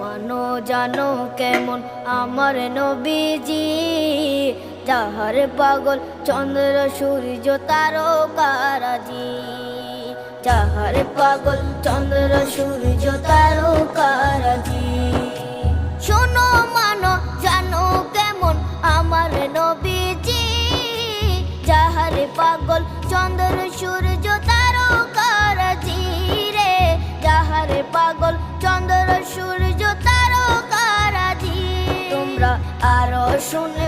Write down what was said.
মানো জানো কেমন আমার নবীজি, যাহার পাগল চন্দ্র সূর্য তারকারাজি, যাহার পাগল চন্দ্র সূর্য তারকারাজি। শোনো মানো জানো কেমন আমার নবীজি, যাহার পাগল চন্দ্র সূর্য তারকারাজি রে, যাহার পাগল চন্দ্র সূর্য তারকারাজি। তোমরা আরো শুনে